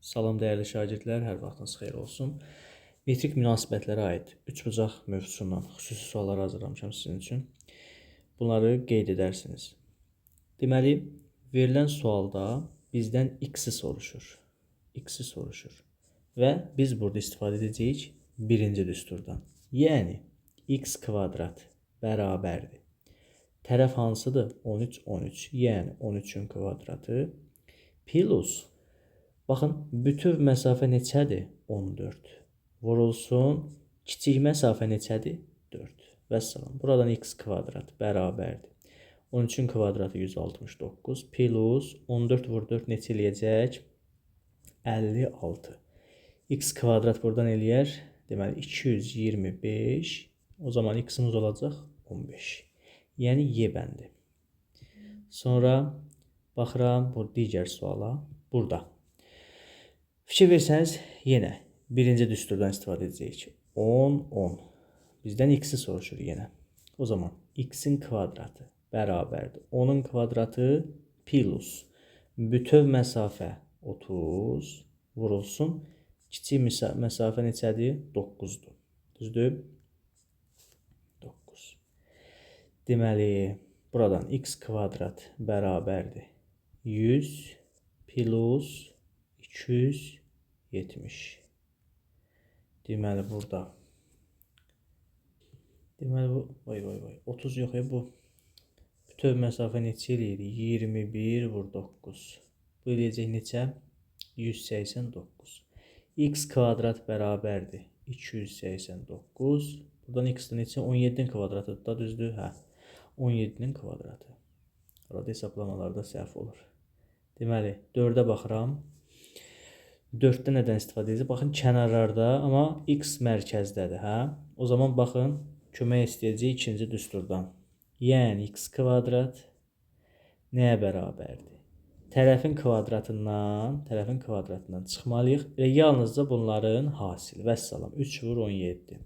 Salam dəyərli şagirdlər, hər vaxtınız xeyir olsun. Metrik münasibətlərə aid üçbucaq mövzusundan xüsusi suallar hazırlamışam sizin üçün. Bunları qeyd edərsiniz. Deməli, verilən sualda bizdən x-i soruşur. X-i soruşur. Və biz burada istifadə edəcəyik birinci düsturdan. Yəni, x kvadrat bərabərdir. Tərəf hansıdır? 13, 13. Yəni, 13-ün kvadratı plus. Baxın, bütöv məsafə neçədir? 14. Vurulsun, kiçik məsafə neçədir? 4. Vəssalam. Buradan x kvadrat bərabərdir. 13-ün kvadratı 169 plus 14 vur 4 neçə eləyəcək? 56. X kvadrat buradan eləyər. Deməli, 225. O zaman x-imiz olacaq 15. Yəni, y bəndi. Sonra baxıram bu digər suala. Burada. Fikir versəniz, yenə birinci düsturdan istifadə edəcəyik. 10, 10. Bizdən x-i soruşur yenə. O zaman x-in kvadratı bərabərdir. 10-un kvadratı plus bütöv məsafə 30 vurulsun. Kiçik məsafə neçədir? 9-dur. Düzdür? 9. Deməli, buradan x kvadrat bərabərdir. 100 plus 270. Deməli, burada. Deməli, bu, vay, 30 yox, bu. Bütöv məsafə neçə eləyir? 21 vur 9. Bu eləyəcək neçə? 189. X kvadrat bərabərdir. 289. Buradan x-də neçə? 17-nin kvadratıdır da, düzdür? Hə. 17-nin kvadratı. Burada hesablamalarda səhv olur. Deməli, 4-ə baxıram. 4-də nədən istifadə edəcək? Baxın, kənarlarda, amma x mərkəzdədir, hə? O zaman, baxın, kömək istəyəcək ikinci düsturdan. Yəni, x kvadrat nəyə bərabərdir? Tərəfin kvadratından çıxmalıyıq. Yalnızca bunların hasili. Vəssalam, 3 vur 17.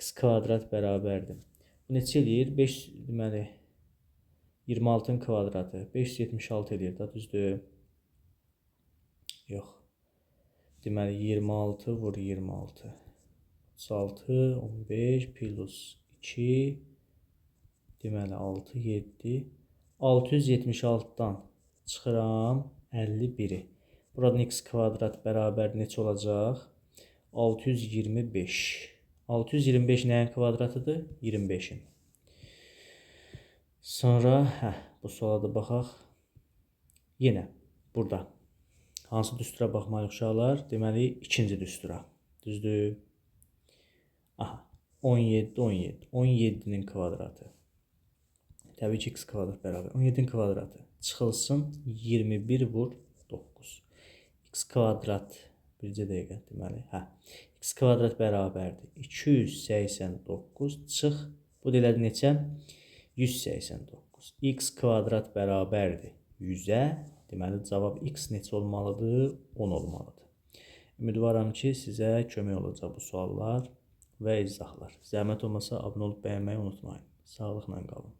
X kvadrat bərabərdir. Bu neçə eləyir? 5, deməli, 26-ın kvadratı. 576 eləyir da, düzdür? Yox. Deməli, 26 vur 26. 36, 15 plus 2. Deməli, 6, 7. 676-dan çıxıram 51-i. Buradan x kvadrat bərabər neçə olacaq? 625. 625 nəyin kvadratıdır? 25-in. Sonra, bu suala da baxaq. Yenə, burada. Hansı düstura baxmalıyıq uşaqlar? Deməli, ikinci düstura. Düzdür? Aha, 17, 17. 17-nin kvadratı. Təbii ki, x kvadrat bərabər. 17-nin kvadratı. Çıxılsın, 21 vur 9. X kvadrat, bircə dəqiqə deməli. X kvadrat bərabərdir. 289 çıx. Bu da elədi neçə? 189. X kvadrat bərabərdir 100-ə. Deməli, cavab x neçə olmalıdır? 10 olmalıdır. Ümidvaram ki, sizə kömək olacaq bu suallar və izahlar. Zəhmət olmasa, abunə olub bəyənməyi unutmayın. Sağlıqla qalın.